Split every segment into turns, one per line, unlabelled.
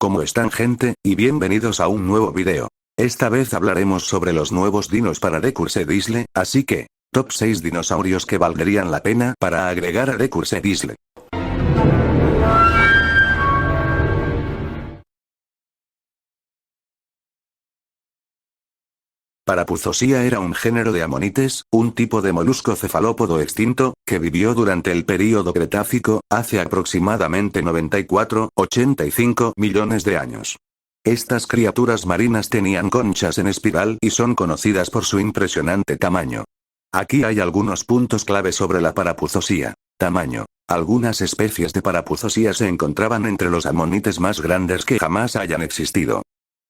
¿Cómo están, gente? Y bienvenidos a un nuevo video. Esta vez hablaremos sobre los nuevos dinos para The Cursed Isle, así que, top 6 dinosaurios que valdrían la pena para agregar a The Cursed Isle. Parapuzosia era un género de amonites, un tipo de molusco cefalópodo extinto, que vivió durante el período Cretácico, hace aproximadamente 94-85 millones de años. Estas criaturas marinas tenían conchas en espiral y son conocidas por su impresionante tamaño. Aquí hay algunos puntos clave sobre la Parapuzosia. Tamaño. Algunas especies de Parapuzosia se encontraban entre los amonites más grandes que jamás hayan existido.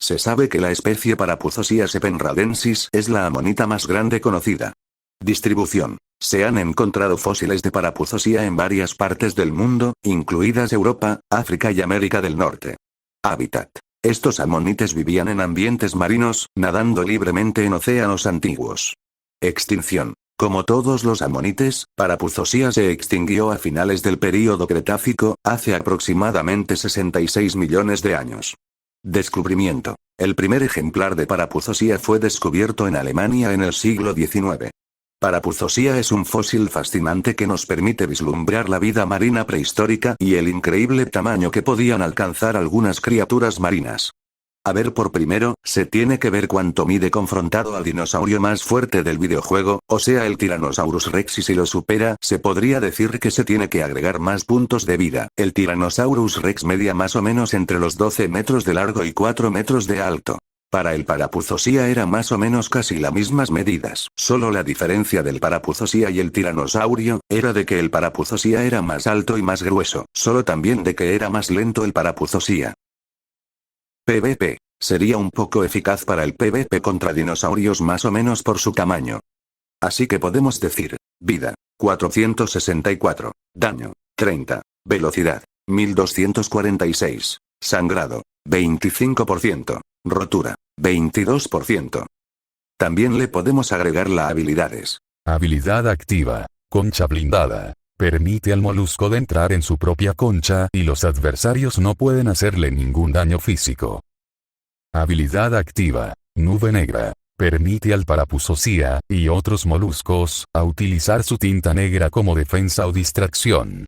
Se sabe que la especie Parapuzosia sepenradensis es la amonita más grande conocida. Distribución. Se han encontrado fósiles de Parapuzosia en varias partes del mundo, incluidas Europa, África y América del Norte. Hábitat. Estos amonites vivían en ambientes marinos, nadando libremente en océanos antiguos. Extinción. Como todos los amonites, Parapuzosia se extinguió a finales del período Cretácico, hace aproximadamente 66 millones de años. Descubrimiento. El primer ejemplar de Parapuzosia fue descubierto en Alemania en el siglo XIX. Parapuzosia es un fósil fascinante que nos permite vislumbrar la vida marina prehistórica y el increíble tamaño que podían alcanzar algunas criaturas marinas. A ver, por primero, se tiene que ver cuánto mide confrontado al dinosaurio más fuerte del videojuego, o sea el Tyrannosaurus Rex, y si lo supera, se podría decir que se tiene que agregar más puntos de vida. El Tyrannosaurus Rex medía más o menos entre los 12 metros de largo y 4 metros de alto. Para el Parapuzosia era más o menos casi las mismas medidas. Solo la diferencia del Parapuzosia y el tiranosaurio, era de que el Parapuzosia era más alto y más grueso, solo también de que era más lento el Parapuzosia. PvP. Sería un poco eficaz para el PvP contra dinosaurios más o menos por su tamaño. Así que podemos decir, vida, 464, daño, 30, velocidad, 1246, sangrado, 25%, rotura, 22%. También le podemos agregar las habilidades.
Habilidad activa, concha blindada. Permite al molusco de entrar en su propia concha y los adversarios no pueden hacerle ningún daño físico. Habilidad activa, nube negra. Permite al Parapuzosia, y otros moluscos, a utilizar su tinta negra como defensa o distracción.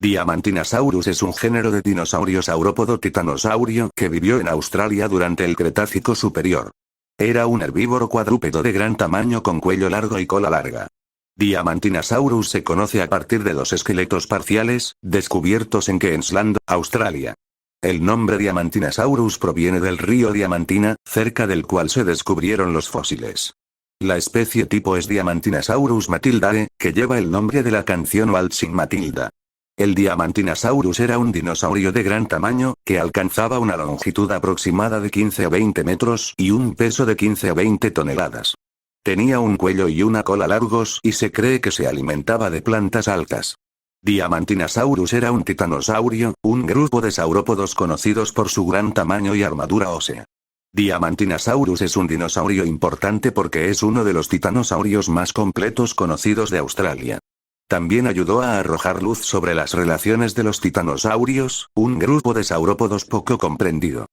Diamantinosaurus es un género de dinosaurio saurópodo titanosaurio que vivió en Australia durante el Cretácico superior. Era un herbívoro cuadrúpedo de gran tamaño con cuello largo y cola larga. Diamantinosaurus se conoce a partir de dos esqueletos parciales, descubiertos en Queensland, Australia. El nombre Diamantinosaurus proviene del río Diamantina, cerca del cual se descubrieron los fósiles. La especie tipo es Diamantinosaurus matildae, que lleva el nombre de la canción Waltzing Matilda. El Diamantinosaurus era un dinosaurio de gran tamaño, que alcanzaba una longitud aproximada de 15 a 20 metros y un peso de 15 a 20 toneladas. Tenía un cuello y una cola largos y se cree que se alimentaba de plantas altas. Diamantinosaurus era un titanosaurio, un grupo de saurópodos conocidos por su gran tamaño y armadura ósea. Diamantinosaurus es un dinosaurio importante porque es uno de los titanosaurios más completos conocidos de Australia. También ayudó a arrojar luz sobre las relaciones de los titanosaurios, un grupo de saurópodos poco comprendido.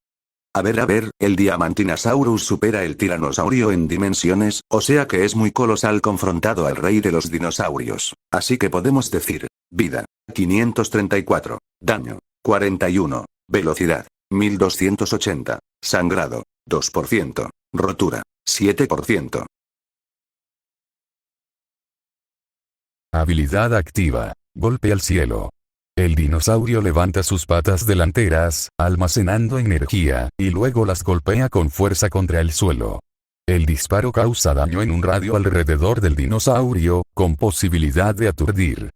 A ver, el Diamantinosaurus supera el tiranosaurio en dimensiones, o sea que es muy colosal confrontado al rey de los dinosaurios. Así que podemos decir, vida, 534, daño, 41, velocidad, 1280, sangrado, 2%, rotura, 7%.
Habilidad activa, golpe al cielo. El dinosaurio levanta sus patas delanteras, almacenando energía, y luego las golpea con fuerza contra el suelo. El disparo causa daño en un radio alrededor del dinosaurio, con posibilidad de aturdir.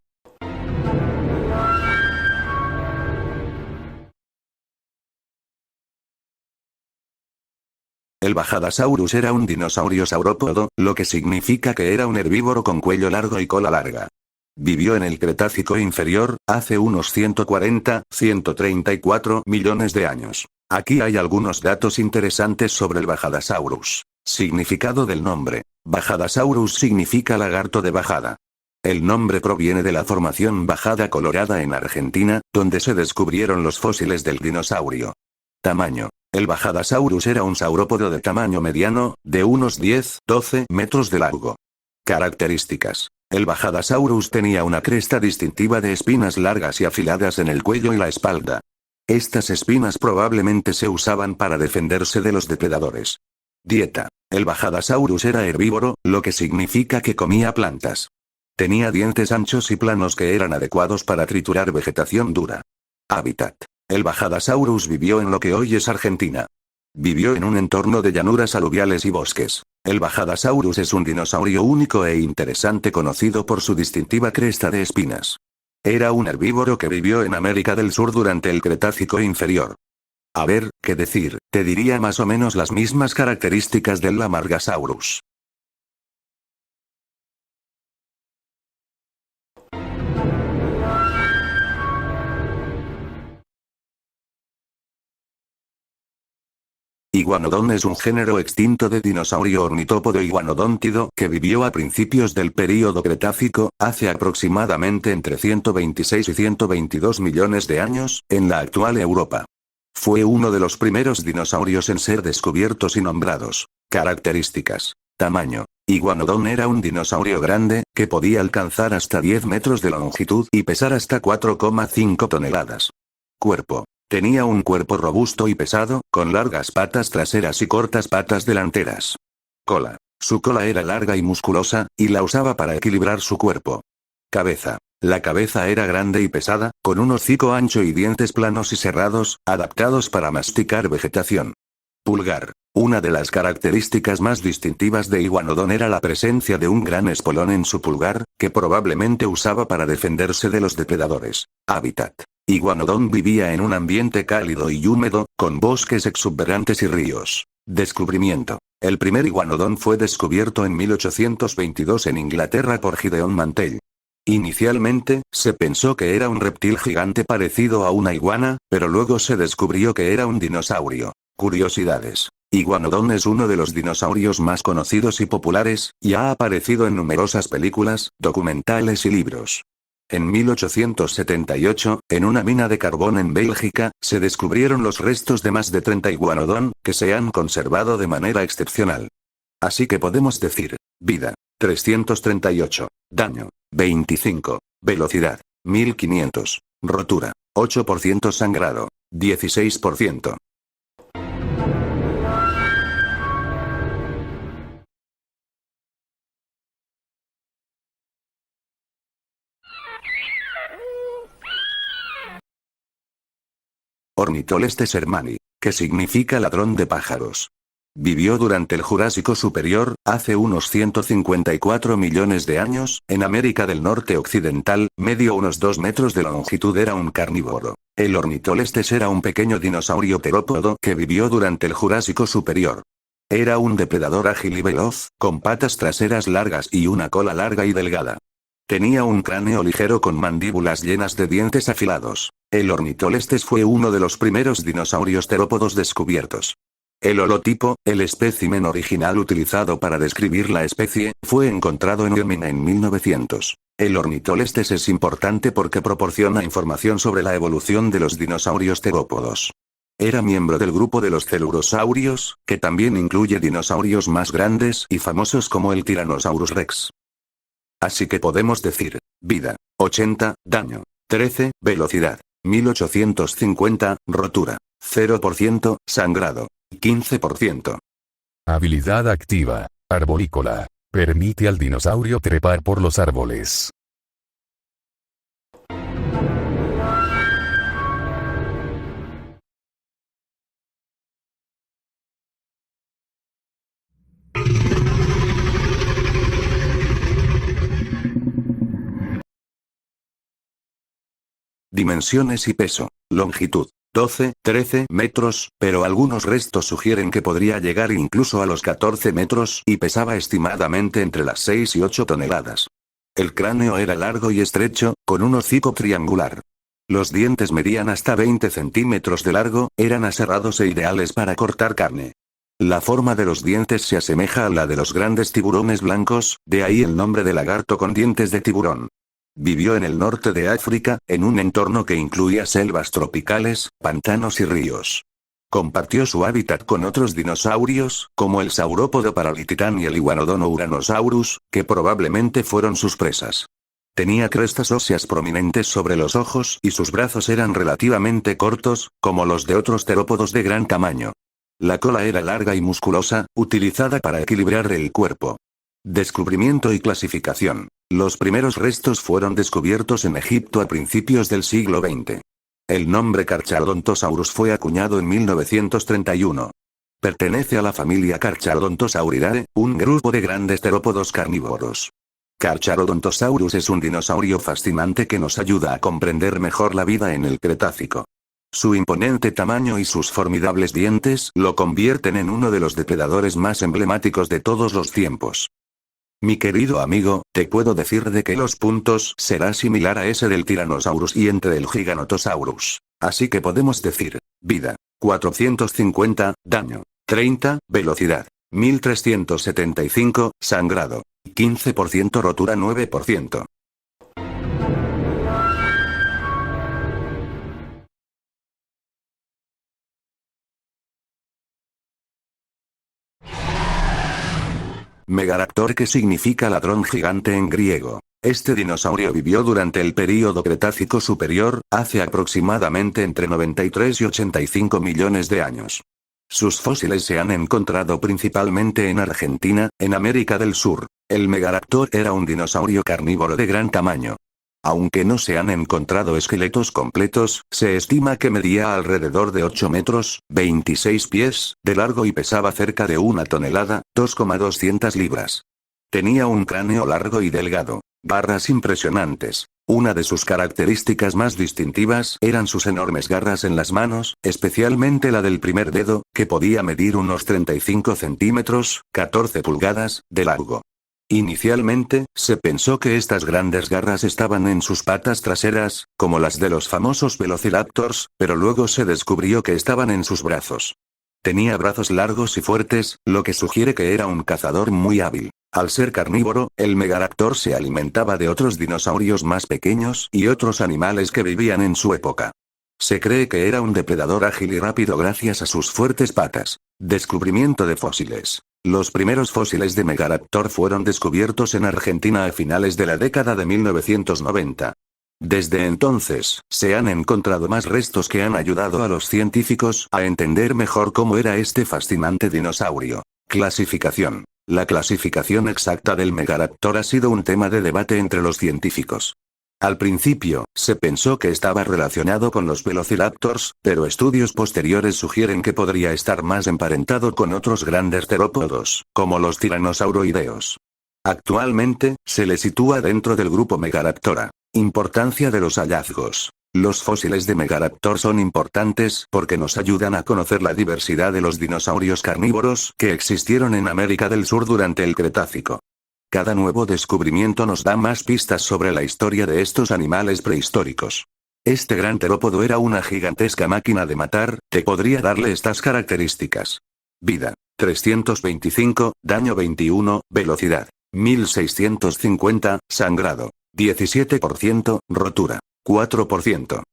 El Bajadasaurus era un dinosaurio saurópodo, lo que significa que era un herbívoro con cuello largo y cola larga. Vivió en el Cretácico inferior, hace unos 140-134 millones de años. Aquí hay algunos datos interesantes sobre el Bajadasaurus. Significado del nombre. Bajadasaurus significa lagarto de bajada. El nombre proviene de la formación Bajada Colorada en Argentina, donde se descubrieron los fósiles del dinosaurio. Tamaño. El Bajadasaurus era un saurópodo de tamaño mediano, de unos 10-12 metros de largo. Características. El Bajadasaurus tenía una cresta distintiva de espinas largas y afiladas en el cuello y la espalda. Estas espinas probablemente se usaban para defenderse de los depredadores. Dieta. El Bajadasaurus era herbívoro, lo que significa que comía plantas. Tenía dientes anchos y planos que eran adecuados para triturar vegetación dura. Hábitat. El Bajadasaurus vivió en lo que hoy es Argentina. Vivió en un entorno de llanuras aluviales y bosques. El Bajadasaurus es un dinosaurio único e interesante conocido por su distintiva cresta de espinas. Era un herbívoro que vivió en América del Sur durante el Cretácico inferior. A ver, qué decir, te diría más o menos las mismas características del Lamargasaurus. Iguanodon es un género extinto de dinosaurio ornitópodo iguanodóntido que vivió a principios del período Cretácico, hace aproximadamente entre 126 y 122 millones de años, en la actual Europa. Fue uno de los primeros dinosaurios en ser descubiertos y nombrados. Características. Tamaño. Iguanodon era un dinosaurio grande, que podía alcanzar hasta 10 metros de longitud y pesar hasta 4,5 toneladas. Cuerpo. Tenía un cuerpo robusto y pesado, con largas patas traseras y cortas patas delanteras. Cola. Su cola era larga y musculosa, y la usaba para equilibrar su cuerpo. Cabeza. La cabeza era grande y pesada, con un hocico ancho y dientes planos y cerrados, adaptados para masticar vegetación. Pulgar. Una de las características más distintivas de Iguanodon era la presencia de un gran espolón en su pulgar, que probablemente usaba para defenderse de los depredadores. Hábitat. Iguanodon vivía en un ambiente cálido y húmedo, con bosques exuberantes y ríos. Descubrimiento. El primer Iguanodon fue descubierto en 1822 en Inglaterra por Gideon Mantell. Inicialmente, se pensó que era un reptil gigante parecido a una iguana, pero luego se descubrió que era un dinosaurio. Curiosidades. Iguanodon es uno de los dinosaurios más conocidos y populares, y ha aparecido en numerosas películas, documentales y libros. En 1878, en una mina de carbón en Bélgica, se descubrieron los restos de más de 30 Iguanodon, que se han conservado de manera excepcional. Así que podemos decir: vida, 338, daño, 25, velocidad, 1500, rotura, 8%, sangrado, 16%. Ornitolestes hermanni, que significa ladrón de pájaros. Vivió durante el Jurásico superior, hace unos 154 millones de años, en América del Norte occidental, medio unos 2 metros de longitud. Era un carnívoro. El Ornitolestes era un pequeño dinosaurio terópodo que vivió durante el Jurásico superior. Era un depredador ágil y veloz, con patas traseras largas y una cola larga y delgada. Tenía un cráneo ligero con mandíbulas llenas de dientes afilados. El Ornitolestes fue uno de los primeros dinosaurios terópodos descubiertos. El holotipo, el espécimen original utilizado para describir la especie, fue encontrado en Wyoming en 1900. El Ornitolestes es importante porque proporciona información sobre la evolución de los dinosaurios terópodos. Era miembro del grupo de los celurosaurios, que también incluye dinosaurios más grandes y famosos como el Tyrannosaurus rex. Así que podemos decir: vida, 80, daño, 13, velocidad, 1850, rotura, 0%, sangrado, 15%.
Habilidad activa, arborícola. Permite al dinosaurio trepar por los árboles.
Dimensiones y peso. Longitud: 12-13 metros, pero algunos restos sugieren que podría llegar incluso a los 14 metros y pesaba estimadamente entre las 6 y 8 toneladas. El cráneo era largo y estrecho, con un hocico triangular. Los dientes medían hasta 20 centímetros de largo, eran aserrados e ideales para cortar carne. La forma de los dientes se asemeja a la de los grandes tiburones blancos, de ahí el nombre de lagarto con dientes de tiburón. Vivió en el norte de África, en un entorno que incluía selvas tropicales, pantanos y ríos. Compartió su hábitat con otros dinosaurios, como el saurópodo Paralititán y el Iguanodon Uranosaurus, que probablemente fueron sus presas. Tenía crestas óseas prominentes sobre los ojos y sus brazos eran relativamente cortos, como los de otros terópodos de gran tamaño. La cola era larga y musculosa, utilizada para equilibrar el cuerpo. Descubrimiento y clasificación. Los primeros restos fueron descubiertos en Egipto a principios del siglo XX. El nombre Carcharodontosaurus fue acuñado en 1931. Pertenece a la familia Carcharodontosauridae, un grupo de grandes terópodos carnívoros. Carcharodontosaurus es un dinosaurio fascinante que nos ayuda a comprender mejor la vida en el Cretácico. Su imponente tamaño y sus formidables dientes lo convierten en uno de los depredadores más emblemáticos de todos los tiempos. Mi querido amigo, te puedo decir de que los puntos será similar a ese del Tyrannosaurus y entre el Giganotosaurus. Así que podemos decir, vida, 450, daño, 30, velocidad, 1375, sangrado, 15% rotura 9%. Megaraptor, que significa ladrón gigante en griego. Este dinosaurio vivió durante el período Cretácico superior, hace aproximadamente entre 93 y 85 millones de años. Sus fósiles se han encontrado principalmente en Argentina, en América del Sur. El Megaraptor era un dinosaurio carnívoro de gran tamaño. Aunque no se han encontrado esqueletos completos, se estima que medía alrededor de 8 metros, 26 pies, de largo y pesaba cerca de 1 tonelada, 2,200 libras. Tenía un cráneo largo y delgado, garras impresionantes. Una de sus características más distintivas eran sus enormes garras en las manos, especialmente la del primer dedo, que podía medir unos 35 centímetros, 14 pulgadas, de largo. Inicialmente, se pensó que estas grandes garras estaban en sus patas traseras, como las de los famosos Velociraptors, pero luego se descubrió que estaban en sus brazos. Tenía brazos largos y fuertes, lo que sugiere que era un cazador muy hábil. Al ser carnívoro, el Megaraptor se alimentaba de otros dinosaurios más pequeños y otros animales que vivían en su época. Se cree que era un depredador ágil y rápido gracias a sus fuertes patas. Descubrimiento de fósiles. Los primeros fósiles de Megaraptor fueron descubiertos en Argentina a finales de la década de 1990. Desde entonces, se han encontrado más restos que han ayudado a los científicos a entender mejor cómo era este fascinante dinosaurio. Clasificación. La clasificación exacta del Megaraptor ha sido un tema de debate entre los científicos. Al principio, se pensó que estaba relacionado con los Velociraptors, pero estudios posteriores sugieren que podría estar más emparentado con otros grandes terópodos, como los tiranosauroideos. Actualmente, se le sitúa dentro del grupo Megaraptora. Importancia de los hallazgos. Los fósiles de Megaraptor son importantes porque nos ayudan a conocer la diversidad de los dinosaurios carnívoros que existieron en América del Sur durante el Cretácico. Cada nuevo descubrimiento nos da más pistas sobre la historia de estos animales prehistóricos. Este gran terópodo era una gigantesca máquina de matar, que podría darle estas características. Vida, 325, daño 21, velocidad, 1650, sangrado, 17%, rotura, 4%.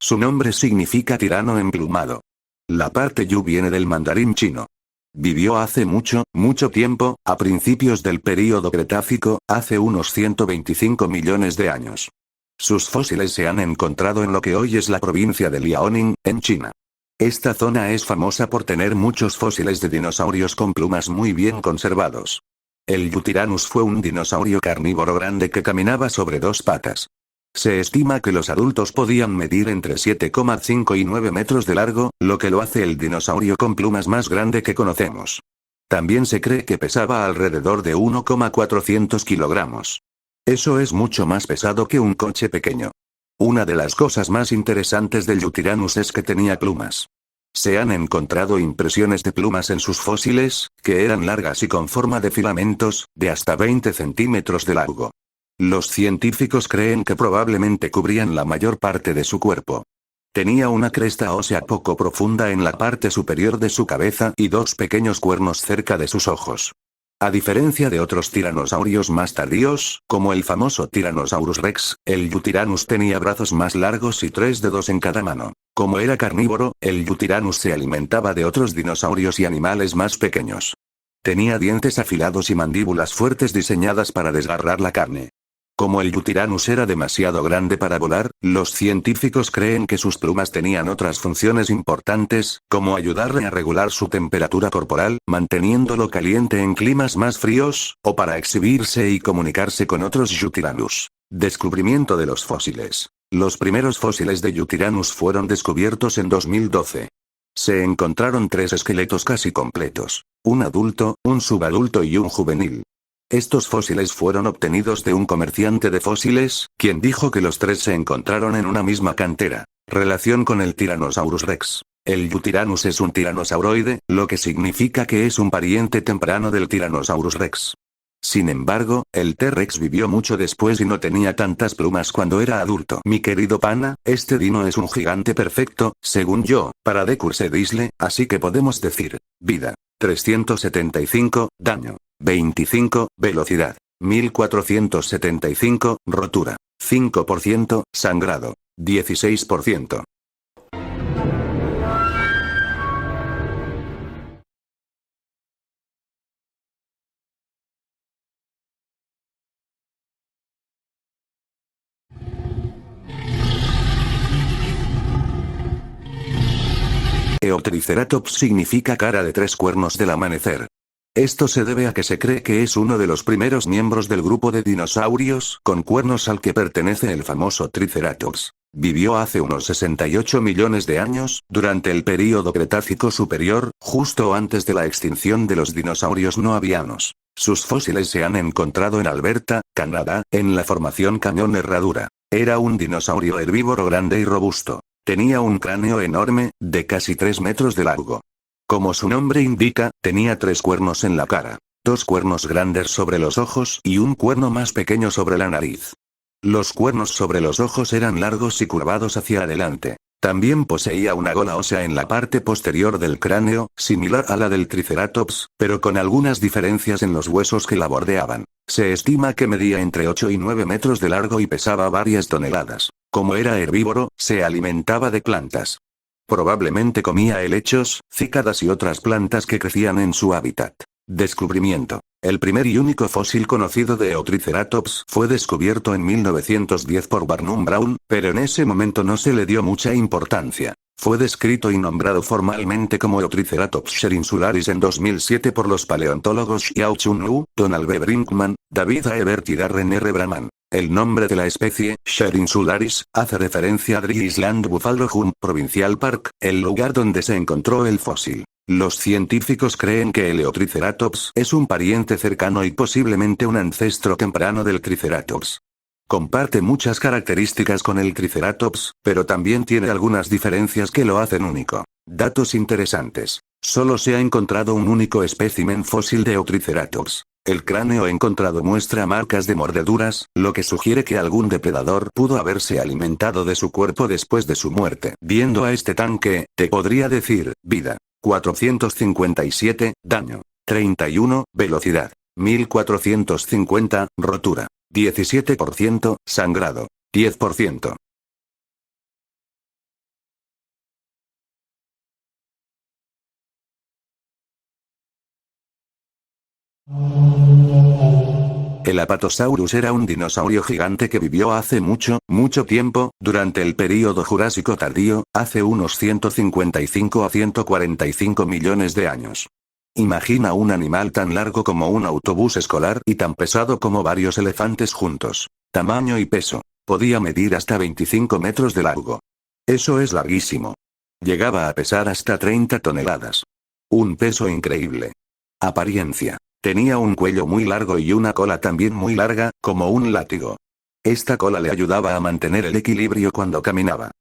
Su nombre significa tirano emplumado. La parte yu viene del mandarín chino. Vivió hace mucho, mucho tiempo, a principios del período Cretácico, hace unos 125 millones de años. Sus fósiles se han encontrado en lo que hoy es la provincia de Liaoning, en China. Esta zona es famosa por tener muchos fósiles de dinosaurios con plumas muy bien conservados. El Yutyrannus fue un dinosaurio carnívoro grande que caminaba sobre dos patas. Se estima que los adultos podían medir entre 7,5 y 9 metros de largo, lo que lo hace el dinosaurio con plumas más grande que conocemos. También se cree que pesaba alrededor de 1,400 kilogramos. Eso es mucho más pesado que un coche pequeño. Una de las cosas más interesantes del Yutyrannus es que tenía plumas. Se han encontrado impresiones de plumas en sus fósiles, que eran largas y con forma de filamentos, de hasta 20 centímetros de largo. Los científicos creen que probablemente cubrían la mayor parte de su cuerpo. Tenía una cresta ósea poco profunda en la parte superior de su cabeza y dos pequeños cuernos cerca de sus ojos. A diferencia de otros tiranosaurios más tardíos, como el famoso Tyrannosaurus rex, el Yutyrannus tenía brazos más largos y 3 dedos en cada mano. Como era carnívoro, el Yutyrannus se alimentaba de otros dinosaurios y animales más pequeños. Tenía dientes afilados y mandíbulas fuertes diseñadas para desgarrar la carne. Como el Yutyrannus era demasiado grande para volar, los científicos creen que sus plumas tenían otras funciones importantes, como ayudarle a regular su temperatura corporal, manteniéndolo caliente en climas más fríos, o para exhibirse y comunicarse con otros Yutyrannus. Descubrimiento de los fósiles. Los primeros fósiles de Yutyrannus fueron descubiertos en 2012. Se encontraron 3 esqueletos casi completos: un adulto, un subadulto y un juvenil. Estos fósiles fueron obtenidos de un comerciante de fósiles, quien dijo que los 3 se encontraron en una misma cantera. Relación con el Tyrannosaurus rex. El Yutyrannus es un tiranosauroide, lo que significa que es un pariente temprano del Tyrannosaurus rex. Sin embargo, el T-Rex vivió mucho después y no tenía tantas plumas cuando era adulto. Mi querido pana, este dino es un gigante perfecto, según yo, para de Disle, así que podemos decir: vida. 375, daño. 25, velocidad. 1475, rotura. 5%, sangrado. 16%. Eotriceratops significa cara de 3 cuernos del amanecer. Esto se debe a que se cree que es uno de los primeros miembros del grupo de dinosaurios con cuernos al que pertenece el famoso Triceratops. Vivió hace unos 68 millones de años, durante el período Cretácico superior, justo antes de la extinción de los dinosaurios no avianos. Sus fósiles se han encontrado en Alberta, Canadá, en la formación Cañón Herradura. Era un dinosaurio herbívoro grande y robusto. Tenía un cráneo enorme, de casi 3 metros de largo. Como su nombre indica, tenía 3 cuernos en la cara, 2 cuernos grandes sobre los ojos y un cuerno más pequeño sobre la nariz. Los cuernos sobre los ojos eran largos y curvados hacia adelante. También poseía una gola ósea en la parte posterior del cráneo, similar a la del Triceratops, pero con algunas diferencias en los huesos que la bordeaban. Se estima que medía entre 8 y 9 metros de largo y pesaba varias toneladas. Como era herbívoro, se alimentaba de plantas. Probablemente comía helechos, cícadas y otras plantas que crecían en su hábitat. Descubrimiento. El primer y único fósil conocido de Eotriceratops fue descubierto en 1910 por Barnum Brown, pero en ese momento no se le dio mucha importancia. Fue descrito y nombrado formalmente como Eotriceratops sherinsularis en 2007 por los paleontólogos Xiao Chun Wu, Donald B. Brinkman, David A. Ebert y Darren R. Brahman. El nombre de la especie, sherinsularis, hace referencia a Dry Island Buffalo Home Provincial Park, el lugar donde se encontró el fósil. Los científicos creen que el Eotriceratops es un pariente cercano y posiblemente un ancestro temprano del Triceratops. Comparte muchas características con el Triceratops, pero también tiene algunas diferencias que lo hacen único. Datos interesantes. Solo se ha encontrado un único espécimen fósil de Eotriceratops. El cráneo encontrado muestra marcas de mordeduras, lo que sugiere que algún depredador pudo haberse alimentado de su cuerpo después de su muerte. Viendo a este tanque, te podría decir: vida. 457, daño. 31, velocidad. 1450, rotura. 17%, sangrado. 10%. El Apatosaurus era un dinosaurio gigante que vivió hace mucho, mucho tiempo, durante el período Jurásico tardío, hace unos 155 a 145 millones de años. Imagina un animal tan largo como un autobús escolar y tan pesado como varios elefantes juntos. Tamaño y peso. Podía medir hasta 25 metros de largo. Eso es larguísimo. Llegaba a pesar hasta 30 toneladas. Un peso increíble. Apariencia. Tenía un cuello muy largo y una cola también muy larga, como un látigo. Esta cola le ayudaba a mantener el equilibrio cuando caminaba.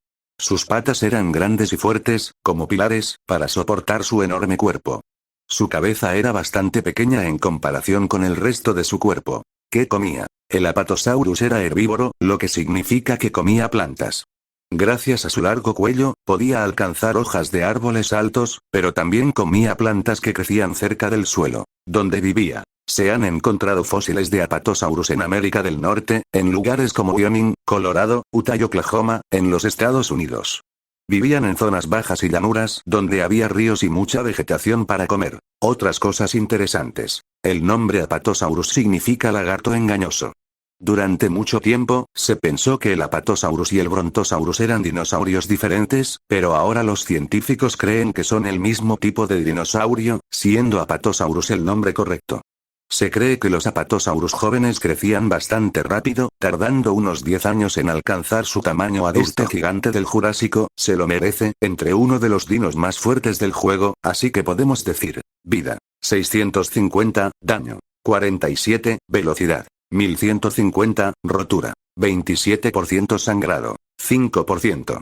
Sus patas eran grandes y fuertes, como pilares, para soportar su enorme cuerpo. Su cabeza era bastante pequeña en comparación con el resto de su cuerpo. ¿Qué comía? El Apatosaurus era herbívoro, lo que significa que comía plantas. Gracias a su largo cuello, podía alcanzar hojas de árboles altos, pero también comía plantas que crecían cerca del suelo, donde vivía. Se han encontrado fósiles de Apatosaurus en América del Norte, en lugares como Wyoming, Colorado, Utah y Oklahoma, en los Estados Unidos. Vivían en zonas bajas y llanuras donde había ríos y mucha vegetación para comer. Otras cosas interesantes. El nombre Apatosaurus significa lagarto engañoso. Durante mucho tiempo, se pensó que el Apatosaurus y el Brontosaurus eran dinosaurios diferentes, pero ahora los científicos creen que son el mismo tipo de dinosaurio, siendo Apatosaurus el nombre correcto. Se cree que los Apatosaurus jóvenes crecían bastante rápido, tardando unos 10 años en alcanzar su tamaño adulto. Este gigante del Jurásico, se lo merece, entre uno de los dinos más fuertes del juego, así que podemos decir, vida, 650, daño, 47, velocidad, 1150, rotura, 27% sangrado, 5%.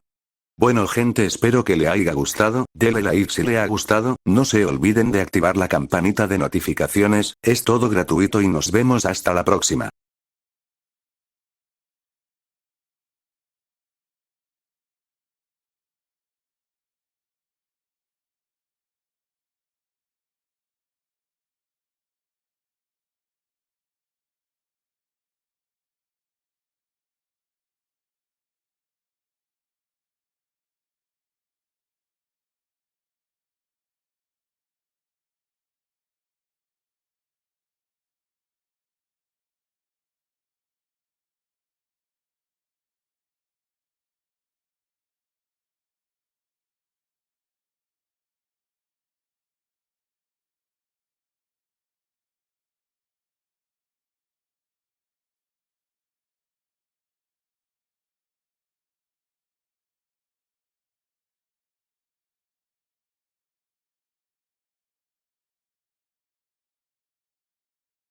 Bueno gente, espero que le haya gustado, denle like si le ha gustado, no se olviden de activar la campanita de notificaciones, es todo gratuito y nos vemos hasta la próxima.